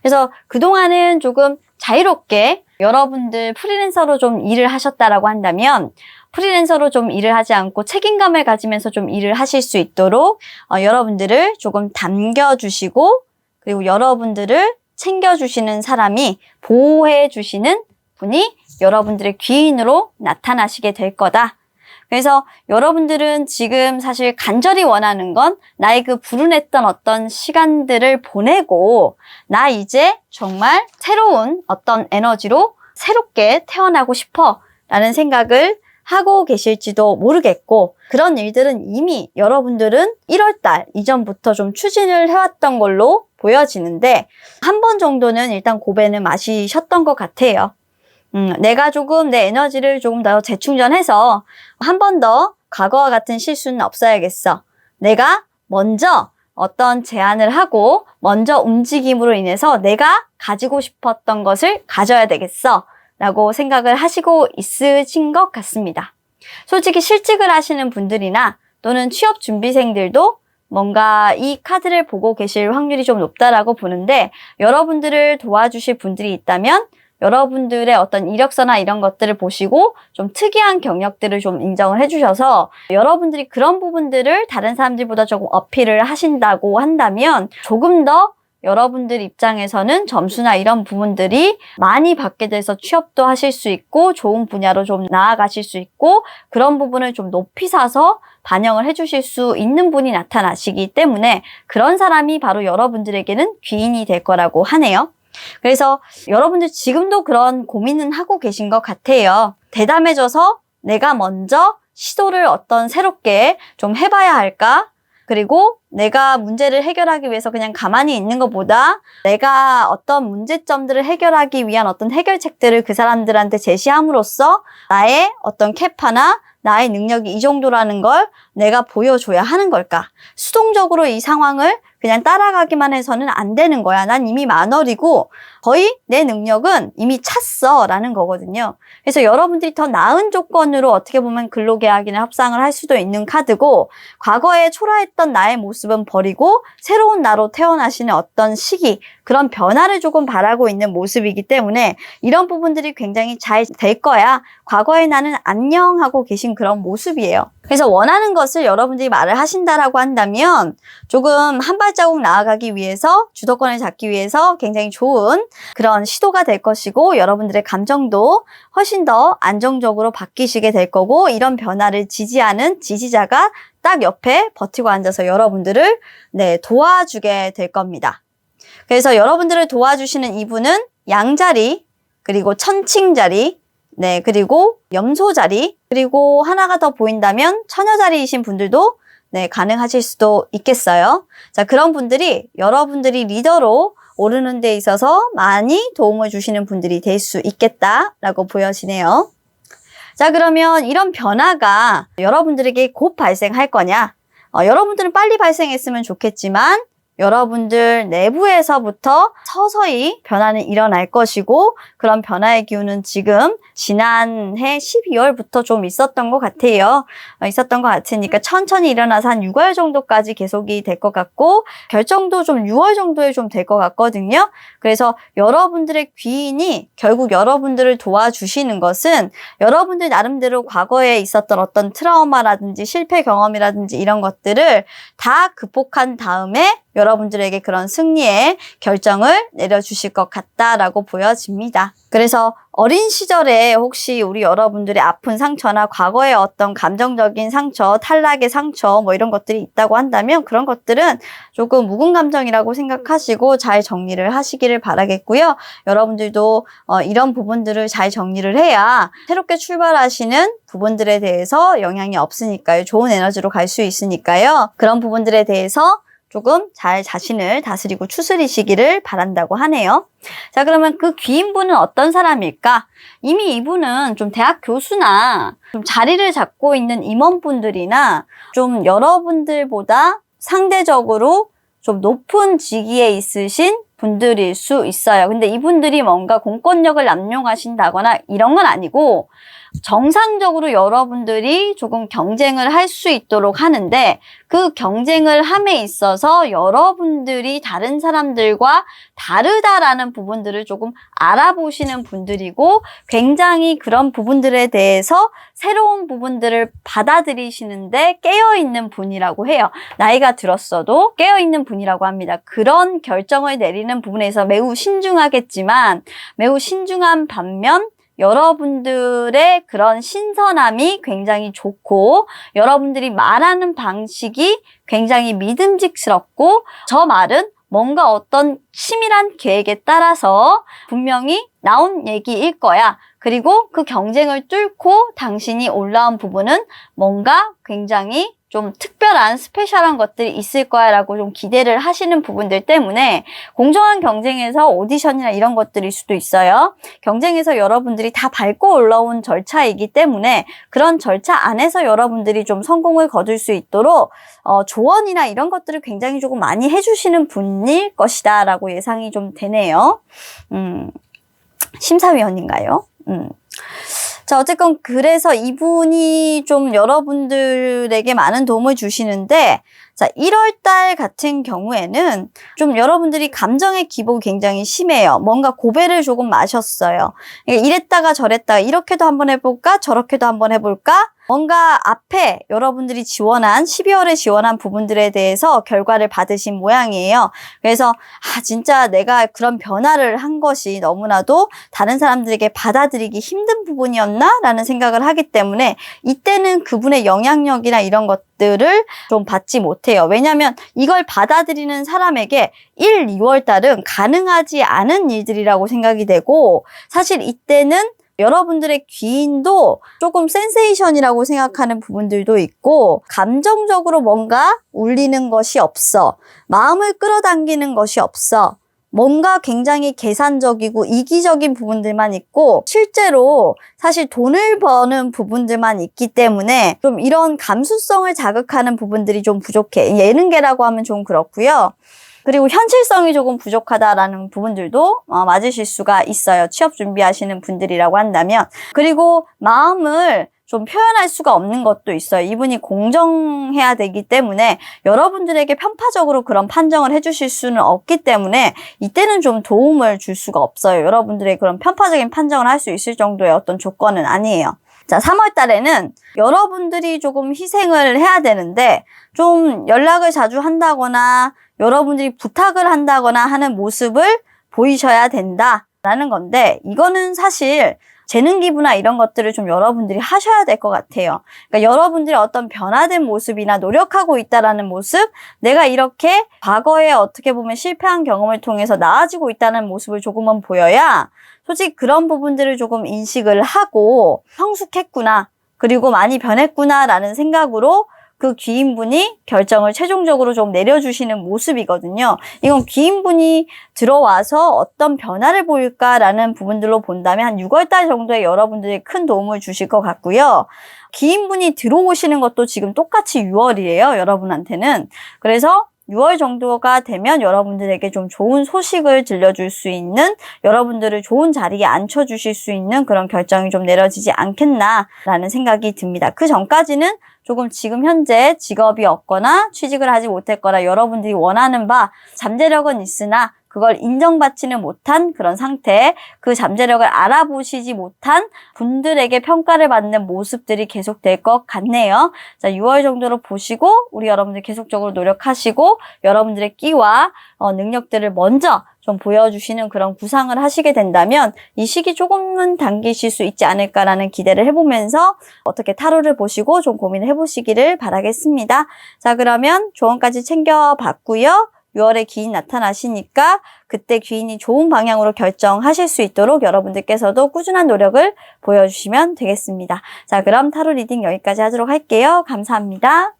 그래서 그동안은 조금 자유롭게 여러분들 프리랜서로 좀 일을 하셨다라고 한다면 프리랜서로 좀 일을 하지 않고 책임감을 가지면서 좀 일을 하실 수 있도록 여러분들을 조금 담겨주시고 그리고 여러분들을 챙겨주시는 사람이 보호해 주시는 분이 여러분들의 귀인으로 나타나시게 될 거다. 그래서 여러분들은 지금 사실 간절히 원하는 건 나의 그 불운했던 어떤 시간들을 보내고 나 이제 정말 새로운 어떤 에너지로 새롭게 태어나고 싶어 라는 생각을 하고 계실지도 모르겠고 그런 일들은 이미 여러분들은 1월달 이전부터 좀 추진을 해왔던 걸로 보여지는데 한 번 정도는 일단 고배는 마시셨던 것 같아요. 내가 조금 내 에너지를 조금 더 재충전해서 한 번 더 과거와 같은 실수는 없어야겠어. 내가 먼저 어떤 제안을 하고 먼저 움직임으로 인해서 내가 가지고 싶었던 것을 가져야 되겠어 라고 생각을 하시고 있으신 것 같습니다. 솔직히 실직을 하시는 분들이나 또는 취업 준비생들도 뭔가 이 카드를 보고 계실 확률이 좀 높다라고 보는데, 여러분들을 도와주실 분들이 있다면 여러분들의 어떤 이력서나 이런 것들을 보시고 좀 특이한 경력들을 좀 인정을 해주셔서 여러분들이 그런 부분들을 다른 사람들보다 조금 어필을 하신다고 한다면 조금 더 여러분들 입장에서는 점수나 이런 부분들이 많이 받게 돼서 취업도 하실 수 있고 좋은 분야로 좀 나아가실 수 있고, 그런 부분을 좀 높이 사서 반영을 해주실 수 있는 분이 나타나시기 때문에 그런 사람이 바로 여러분들에게는 귀인이 될 거라고 하네요. 그래서 여러분들 지금도 그런 고민은 하고 계신 것 같아요. 대담해져서 내가 먼저 시도를 어떤 새롭게 좀 해봐야 할까? 그리고 내가 문제를 해결하기 위해서 그냥 가만히 있는 것보다 내가 어떤 문제점들을 해결하기 위한 어떤 해결책들을 그 사람들한테 제시함으로써 나의 어떤 캐파나 나의 능력이 이 정도라는 걸 내가 보여줘야 하는 걸까? 수동적으로 이 상황을 그냥 따라가기만 해서는 안 되는 거야. 난 이미 만월이고 거의 내 능력은 이미 찼어 라는 거거든요. 그래서 여러분들이 더 나은 조건으로 어떻게 보면 근로계약이나 협상을 할 수도 있는 카드고, 과거에 초라했던 나의 모습은 버리고 새로운 나로 태어나시는 어떤 시기, 그런 변화를 조금 바라고 있는 모습이기 때문에 이런 부분들이 굉장히 잘 될 거야. 과거에 나는 안녕 하고 계신 그런 모습이에요. 그래서 원하는 것을 여러분들이 말을 하신다라고 한다면 조금 한 발자국 나아가기 위해서, 주도권을 잡기 위해서 굉장히 좋은 그런 시도가 될 것이고, 여러분들의 감정도 훨씬 더 안정적으로 바뀌시게 될 거고, 이런 변화를 지지하는 지지자가 딱 옆에 버티고 앉아서 여러분들을 도와주게 될 겁니다. 그래서 여러분들을 도와주시는 이분은 양자리, 그리고 천칭자리, 그리고 염소자리, 그리고 하나가 더 보인다면 처녀자리이신 분들도 가능하실 수도 있겠어요. 자, 그런 분들이 여러분들이 리더로 오르는 데 있어서 많이 도움을 주시는 분들이 될 수 있겠다라고 보여지네요. 자, 그러면 이런 변화가 여러분들에게 곧 발생할 거냐? 여러분들은 빨리 발생했으면 좋겠지만 여러분들 내부에서부터 서서히 변화는 일어날 것이고, 그런 변화의 기운은 지금 지난해 12월부터 좀 있었던 것 같아요. 있었던 것 같으니까 천천히 일어나서 한 6월 정도까지 계속이 될 것 같고, 결정도 좀 6월 정도에 좀 될 것 같거든요. 그래서 여러분들의 귀인이 결국 여러분들을 도와주시는 것은 여러분들 나름대로 과거에 있었던 어떤 트라우마라든지 실패 경험이라든지 이런 것들을 다 극복한 다음에 여러분들에게 그런 승리의 결정을 내려주실 것 같다라고 보여집니다. 그래서 어린 시절에 혹시 우리 여러분들의 아픈 상처나 과거의 어떤 감정적인 상처, 탈락의 상처 뭐 이런 것들이 있다고 한다면 그런 것들은 조금 묵은 감정이라고 생각하시고 잘 정리를 하시기를 바라겠고요. 여러분들도 이런 부분들을 잘 정리를 해야 새롭게 출발하시는 부분들에 대해서 영향이 없으니까요. 좋은 에너지로 갈 수 있으니까요. 그런 부분들에 대해서 조금 잘 자신을 다스리고 추스리시기를 바란다고 하네요. 자, 그러면 그 귀인분은 어떤 사람일까? 이미 이분은 좀 대학 교수나 좀 자리를 잡고 있는 임원분들이나 좀 여러분들보다 상대적으로 좀 높은 직위에 있으신 분들일 수 있어요. 근데 이분들이 뭔가 공권력을 남용하신다거나 이런 건 아니고 정상적으로 여러분들이 조금 경쟁을 할 수 있도록 하는데, 그 경쟁을 함에 있어서 여러분들이 다른 사람들과 다르다라는 부분들을 조금 알아보시는 분들이고, 굉장히 그런 부분들에 대해서 새로운 부분들을 받아들이시는데 깨어있는 분이라고 해요. 나이가 들었어도 깨어있는 분이라고 합니다. 그런 결정을 내리는 부분에서 매우 신중하겠지만, 매우 신중한 반면 여러분들의 그런 신선함이 굉장히 좋고, 여러분들이 말하는 방식이 굉장히 믿음직스럽고, 저 말은 뭔가 어떤 치밀한 계획에 따라서 분명히 나온 얘기일 거야. 그리고 그 경쟁을 뚫고 당신이 올라온 부분은 뭔가 굉장히 좀 특별한 스페셜한 것들이 있을 거야 라고 좀 기대를 하시는 부분들 때문에 공정한 경쟁에서 오디션이나 이런 것들일 수도 있어요. 경쟁에서 여러분들이 다 밟고 올라온 절차이기 때문에 그런 절차 안에서 여러분들이 좀 성공을 거둘 수 있도록 조언이나 이런 것들을 굉장히 조금 많이 해주시는 분일 것이다 라고 예상이 좀 되네요. 심사위원인가요? 자, 어쨌건 그래서 이분이 좀 여러분들에게 많은 도움을 주시는데, 자, 1월달 같은 경우에는 좀 여러분들이 감정의 기복이 굉장히 심해요. 뭔가 고배를 조금 마셨어요. 이랬다가 저랬다가 이렇게도 한번 해볼까? 저렇게도 한번 해볼까? 뭔가 앞에 여러분들이 12월에 지원한 부분들에 대해서 결과를 받으신 모양이에요. 그래서 진짜 내가 그런 변화를 한 것이 너무나도 다른 사람들에게 받아들이기 힘든 부분이었나? 라는 생각을 하기 때문에 이때는 그분의 영향력이나 이런 것들을 좀 받지 못해요. 왜냐하면 이걸 받아들이는 사람에게 1, 2월 달은 가능하지 않은 일들이라고 생각이 되고, 사실 이때는 여러분들의 귀인도 조금 센세이션이라고 생각하는 부분들도 있고, 감정적으로 뭔가 울리는 것이 없어. 마음을 끌어당기는 것이 없어. 뭔가 굉장히 계산적이고 이기적인 부분들만 있고, 실제로 사실 돈을 버는 부분들만 있기 때문에 좀 이런 감수성을 자극하는 부분들이 좀 부족해. 예능계라고 하면 좀 그렇고요. 그리고 현실성이 조금 부족하다라는 부분들도 맞으실 수가 있어요. 취업 준비하시는 분들이라고 한다면. 그리고 마음을 좀 표현할 수가 없는 것도 있어요. 이분이 공정해야 되기 때문에 여러분들에게 편파적으로 그런 판정을 해주실 수는 없기 때문에 이때는 좀 도움을 줄 수가 없어요. 여러분들의 그런 편파적인 판정을 할 수 있을 정도의 어떤 조건은 아니에요. 자, 3월 달에는 여러분들이 조금 희생을 해야 되는데, 좀 연락을 자주 한다거나 여러분들이 부탁을 한다거나 하는 모습을 보이셔야 된다라는 건데, 이거는 사실 재능 기부나 이런 것들을 좀 여러분들이 하셔야 될 것 같아요. 그러니까 여러분들이 어떤 변화된 모습이나 노력하고 있다라는 모습, 내가 이렇게 과거에 어떻게 보면 실패한 경험을 통해서 나아지고 있다는 모습을 조금은 보여야 솔직히 그런 부분들을 조금 인식을 하고 성숙했구나, 그리고 많이 변했구나라는 생각으로 그 귀인분이 결정을 최종적으로 좀 내려주시는 모습이거든요. 이건 귀인분이 들어와서 어떤 변화를 보일까라는 부분들로 본다면 한 6월달 정도에 여러분들이 큰 도움을 주실 것 같고요. 귀인분이 들어오시는 것도 지금 똑같이 6월이에요, 여러분한테는. 그래서 6월 정도가 되면 여러분들에게 좀 좋은 소식을 들려줄 수 있는, 여러분들을 좋은 자리에 앉혀주실 수 있는 그런 결정이 좀 내려지지 않겠나라는 생각이 듭니다. 그 전까지는 조금 지금 현재 직업이 없거나 취직을 하지 못했거나 여러분들이 원하는 바 잠재력은 있으나 그걸 인정받지는 못한 그런 상태, 그 잠재력을 알아보시지 못한 분들에게 평가를 받는 모습들이 계속될 것 같네요. 자, 6월 정도로 보시고 우리 여러분들 계속적으로 노력하시고 여러분들의 끼와 능력들을 먼저 좀 보여주시는 그런 구상을 하시게 된다면 이 시기 조금은 당기실 수 있지 않을까라는 기대를 해보면서 어떻게 타로를 보시고 좀 고민을 해보시기를 바라겠습니다. 자, 그러면 조언까지 챙겨봤고요. 6월에 귀인 나타나시니까 그때 귀인이 좋은 방향으로 결정하실 수 있도록 여러분들께서도 꾸준한 노력을 보여주시면 되겠습니다. 자, 그럼 타로 리딩 여기까지 하도록 할게요. 감사합니다.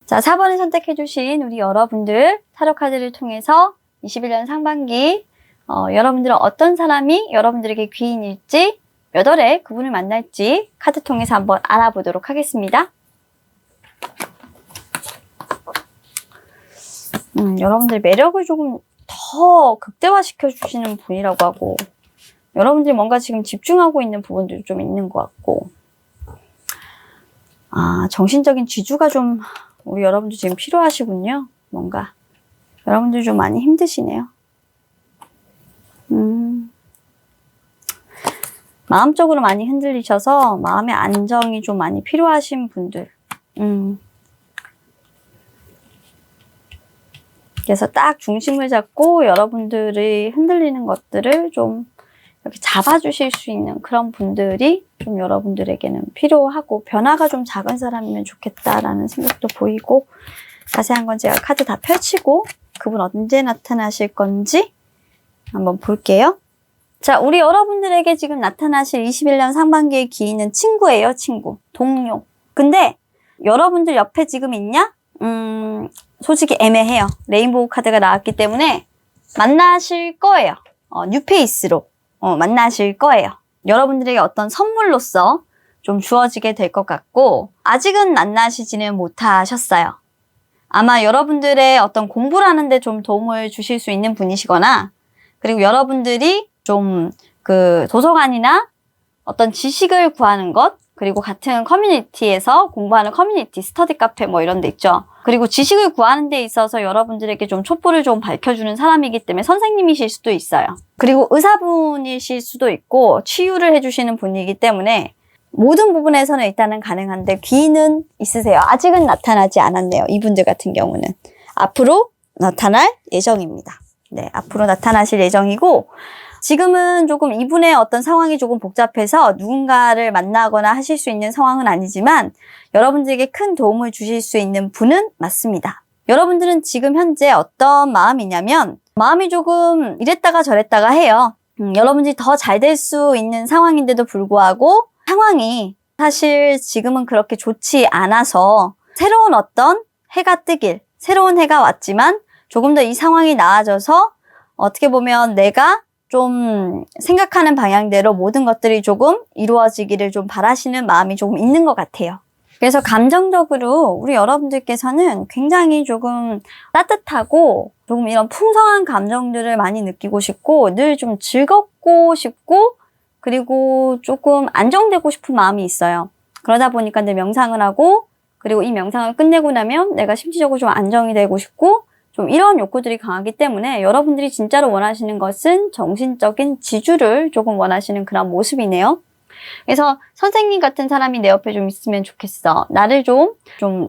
자, 4번을 선택해주신 우리 여러분들 타로 카드를 통해서 21년 상반기 여러분들은 어떤 사람이 여러분들에게 귀인일지, 몇 월에 그분을 만날지 카드 통해서 한번 알아보도록 하겠습니다. 여러분들 매력을 조금 더 극대화시켜 주시는 분이라고 하고, 여러분들이 뭔가 지금 집중하고 있는 부분들도 좀 있는 것 같고, 정신적인 지주가 좀 우리 여러분들 지금 필요하시군요. 뭔가 여러분들 좀 많이 힘드시네요. 마음적으로 많이 흔들리셔서 마음의 안정이 좀 많이 필요하신 분들. 그래서 딱 중심을 잡고 여러분들이 흔들리는 것들을 좀 이렇게 잡아주실 수 있는 그런 분들이 좀 여러분들에게는 필요하고, 변화가 좀 작은 사람이면 좋겠다라는 생각도 보이고, 자세한 건 제가 카드 다 펼치고 그분 언제 나타나실 건지 한번 볼게요. 자, 우리 여러분들에게 지금 나타나실 21년 상반기의 귀인은 친구예요, 친구. 동료. 근데 여러분들 옆에 지금 있냐? 솔직히 애매해요. 레인보우 카드가 나왔기 때문에 만나실 거예요. 뉴페이스로 만나실 거예요. 여러분들에게 어떤 선물로서 좀 주어지게 될 것 같고, 아직은 만나시지는 못하셨어요. 아마 여러분들의 어떤 공부를 하는데 좀 도움을 주실 수 있는 분이시거나, 그리고 여러분들이 좀 그 도서관이나 어떤 지식을 구하는 것, 그리고 같은 커뮤니티에서 공부하는 커뮤니티, 스터디 카페 뭐 이런 데 있죠. 그리고 지식을 구하는 데 있어서 여러분들에게 좀 촛불을 좀 밝혀주는 사람이기 때문에 선생님이실 수도 있어요. 그리고 의사분이실 수도 있고 치유를 해주시는 분이기 때문에 모든 부분에서는 일단은 가능한데 귀는 있으세요. 아직은 나타나지 않았네요. 이분들 같은 경우는. 앞으로 나타날 예정입니다. 네, 앞으로 나타나실 예정이고 지금은 조금 이분의 어떤 상황이 조금 복잡해서 누군가를 만나거나 하실 수 있는 상황은 아니지만 여러분들에게 큰 도움을 주실 수 있는 분은 맞습니다. 여러분들은 지금 현재 어떤 마음이냐면 마음이 조금 이랬다가 저랬다가 해요. 여러분들이 더 잘 될 수 있는 상황인데도 불구하고 상황이 사실 지금은 그렇게 좋지 않아서 새로운 어떤 해가 뜨길, 새로운 해가 왔지만 조금 더 이 상황이 나아져서 어떻게 보면 내가 좀 생각하는 방향대로 모든 것들이 조금 이루어지기를 좀 바라시는 마음이 조금 있는 것 같아요. 그래서 감정적으로 우리 여러분들께서는 굉장히 조금 따뜻하고 조금 이런 풍성한 감정들을 많이 느끼고 싶고 늘 좀 즐겁고 싶고 그리고 조금 안정되고 싶은 마음이 있어요. 그러다 보니까 늘 명상을 하고 그리고 이 명상을 끝내고 나면 내가 심리적으로 좀 안정이 되고 싶고 좀 이런 욕구들이 강하기 때문에 여러분들이 진짜로 원하시는 것은 정신적인 지주를 조금 원하시는 그런 모습이네요. 그래서 선생님 같은 사람이 내 옆에 좀 있으면 좋겠어. 나를 좀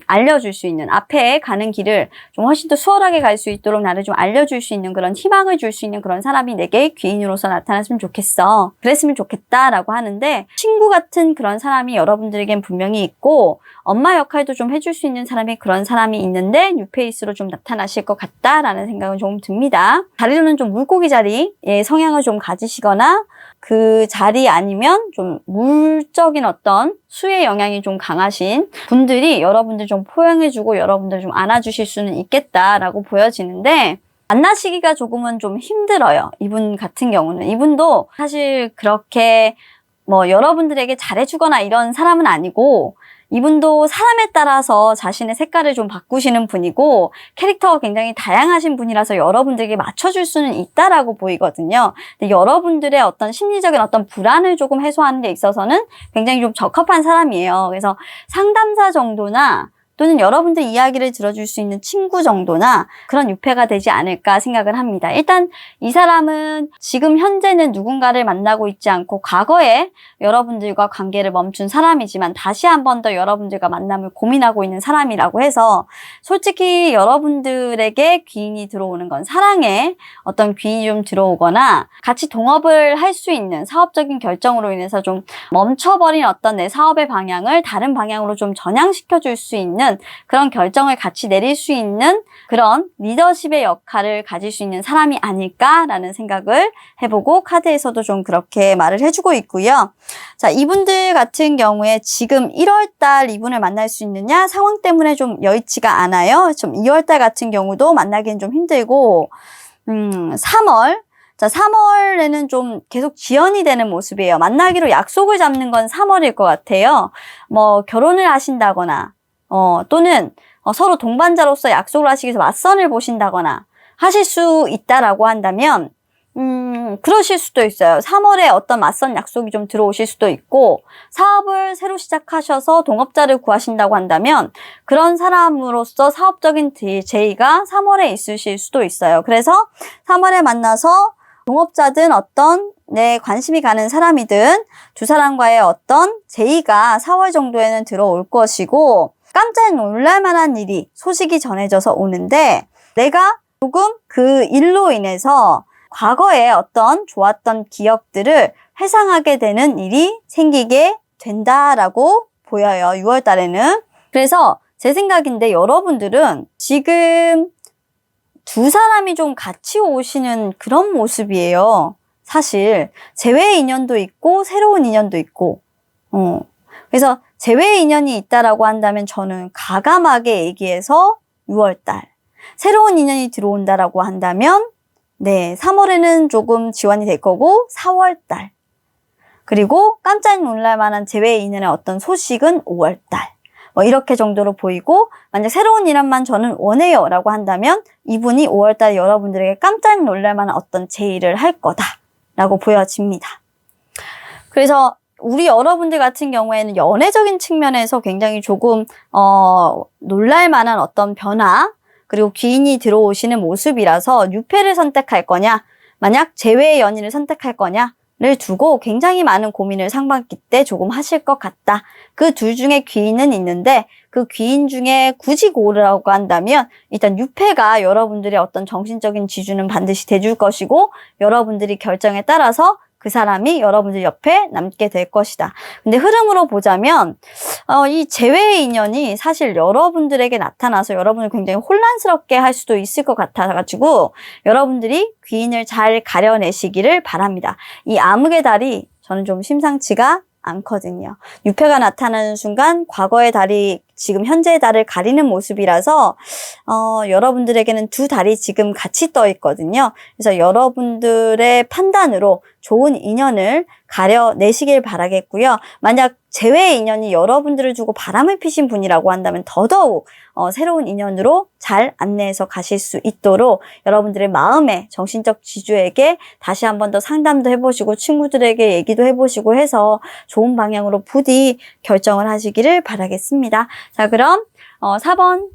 알려줄 수 있는, 앞에 가는 길을 좀 훨씬 더 수월하게 갈 수 있도록 나를 좀 알려줄 수 있는 그런 희망을 줄 수 있는 그런 사람이 내게 귀인으로서 나타났으면 좋겠어. 그랬으면 좋겠다라고 하는데 친구 같은 그런 사람이 여러분들에겐 분명히 있고 엄마 역할도 좀 해줄 수 있는 사람이 그런 사람이 있는데 뉴페이스로 좀 나타나실 것 같다라는 생각은 조금 듭니다. 자리로는 좀 물고기 자리의 성향을 좀 가지시거나 그 자리 아니면 좀 물적인 어떤 수의 영향이 좀 강하신 분들이 여러분들 좀 포용해주고 여러분들 좀 안아주실 수는 있겠다라고 보여지는데 만나시기가 조금은 좀 힘들어요. 이분 같은 경우는. 이분도 사실 그렇게 뭐 여러분들에게 잘해주거나 이런 사람은 아니고 이분도 사람에 따라서 자신의 색깔을 좀 바꾸시는 분이고 캐릭터가 굉장히 다양하신 분이라서 여러분들에게 맞춰줄 수는 있다라고 보이거든요. 근데 여러분들의 어떤 심리적인 어떤 불안을 조금 해소하는 데 있어서는 굉장히 좀 적합한 사람이에요. 그래서 상담사 정도나 또는 여러분들 이야기를 들어줄 수 있는 친구 정도나 그런 유폐가 되지 않을까 생각을 합니다. 일단 이 사람은 지금 현재는 누군가를 만나고 있지 않고 과거에 여러분들과 관계를 멈춘 사람이지만 다시 한 번 더 여러분들과 만남을 고민하고 있는 사람이라고 해서 솔직히 여러분들에게 귀인이 들어오는 건 사랑에 어떤 귀인이 좀 들어오거나 같이 동업을 할 수 있는 사업적인 결정으로 인해서 좀 멈춰버린 어떤 내 사업의 방향을 다른 방향으로 좀 전향시켜 줄 수 있는 그런 결정을 같이 내릴 수 있는 그런 리더십의 역할을 가질 수 있는 사람이 아닐까라는 생각을 해보고 카드에서도 좀 그렇게 말을 해주고 있고요. 자, 이분들 같은 경우에 지금 1월달 이분을 만날 수 있느냐? 상황 때문에 좀 여의치가 않아요. 좀 2월달 같은 경우도 만나기는 좀 힘들고 3월 자, 3월에는 좀 계속 지연이 되는 모습이에요. 만나기로 약속을 잡는 건 3월일 것 같아요. 뭐 결혼을 하신다거나 또는 서로 동반자로서 약속을 하시기 위해서 맞선을 보신다거나 하실 수 있다라고 한다면 그러실 수도 있어요. 3월에 어떤 맞선 약속이 좀 들어오실 수도 있고 사업을 새로 시작하셔서 동업자를 구하신다고 한다면 그런 사람으로서 사업적인 제의가 3월에 있으실 수도 있어요. 그래서 3월에 만나서 동업자든 어떤 내 관심이 가는 사람이든 두 사람과의 어떤 제의가 4월 정도에는 들어올 것이고 깜짝 놀랄 만한 일이 소식이 전해져서 오는데 내가 조금 그 일로 인해서 과거에 어떤 좋았던 기억들을 회상하게 되는 일이 생기게 된다라고 보여요. 6월 달에는. 그래서 제 생각인데 여러분들은 지금 두 사람이 좀 같이 오시는 그런 모습이에요. 사실 재회의 인연도 있고 새로운 인연도 있고 그래서 재회의 인연이 있다라고 한다면 저는 가감하게 얘기해서 6월달 새로운 인연이 들어온다라고 한다면 네 3월에는 조금 지원이 될 거고 4월달 그리고 깜짝 놀랄 만한 재회의 인연의 어떤 소식은 5월달 뭐 이렇게 정도로 보이고 만약 새로운 인연만 저는 원해요 라고 한다면 이분이 5월달 여러분들에게 깜짝 놀랄 만한 어떤 제의를 할 거다 라고 보여집니다. 그래서 우리 여러분들 같은 경우에는 연애적인 측면에서 굉장히 조금 놀랄 만한 어떤 변화, 그리고 귀인이 들어오시는 모습이라서 유패를 선택할 거냐, 만약 재회의 연인을 선택할 거냐를 두고 굉장히 많은 고민을 상반기 때 조금 하실 것 같다. 그 둘 중에 귀인은 있는데 그 귀인 중에 굳이 고르라고 한다면 일단 유패가 여러분들의 어떤 정신적인 지주는 반드시 돼줄 것이고, 여러분들이 결정에 따라서 그 사람이 여러분들 옆에 남게 될 것이다. 근데 흐름으로 보자면 이 재회의 인연이 사실 여러분들에게 나타나서 여러분을 굉장히 혼란스럽게 할 수도 있을 것 같아가지고 여러분들이 귀인을 잘 가려내시기를 바랍니다. 이 암흑의 달이 저는 좀 심상치가 않거든요. 유패가 나타나는 순간 과거의 달이 지금 현재의 달을 가리는 모습이라서 여러분들에게는 두 달이 지금 같이 떠 있거든요. 그래서 여러분들의 판단으로 좋은 인연을 가려내시길 바라겠고요. 만약 재회의 인연이 여러분들을 두고 바람을 피신 분이라고 한다면 더더욱 새로운 인연으로 잘 안내해서 가실 수 있도록 여러분들의 마음의 정신적 지주에게 다시 한 번 더 상담도 해보시고 친구들에게 얘기도 해보시고 해서 좋은 방향으로 부디 결정을 하시기를 바라겠습니다. 자, 그럼 4번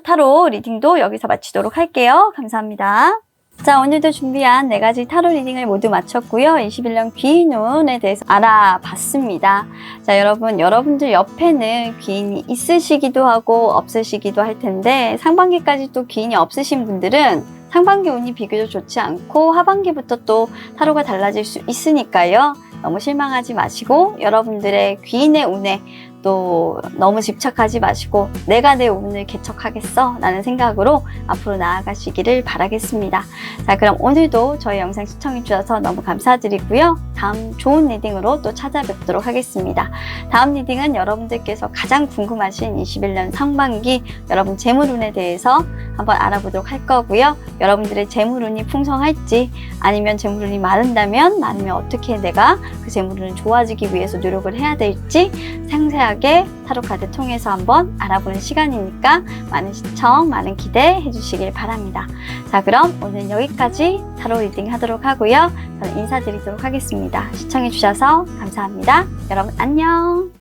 타로 리딩도 여기서 마치도록 할게요. 감사합니다. 자, 오늘도 준비한 4가지 타로 리딩을 모두 마쳤고요. 21년 귀인운에 대해서 알아봤습니다. 자, 여러분들 옆에는 귀인이 있으시기도 하고 없으시기도 할 텐데 상반기까지 또 귀인이 없으신 분들은 상반기 운이 비교적 좋지 않고 하반기부터 또 타로가 달라질 수 있으니까요. 너무 실망하지 마시고 여러분들의 귀인의 운에 또 너무 집착하지 마시고 내가 내 운을 개척하겠어 라는 생각으로 앞으로 나아가시기를 바라겠습니다. 자, 그럼 오늘도 저희 영상 시청해 주셔서 너무 감사드리고요. 다음 좋은 리딩으로 또 찾아뵙도록 하겠습니다. 다음 리딩은 여러분들께서 가장 궁금하신 21년 상반기 여러분 재물운에 대해서 한번 알아보도록 할 거고요. 여러분들의 재물운이 풍성할지 아니면 재물운이 많다면 어떻게 내가 그 재물운을 좋아지기 위해서 노력을 해야 될지 상세하게 타로 카드 통해서 한번 알아보는 시간이니까 많은 시청, 많은 기대해 주시길 바랍니다. 자, 그럼 오늘 여기까지 타로 리딩 하도록 하고요. 저는 인사드리도록 하겠습니다. 시청해 주셔서 감사합니다. 여러분 안녕.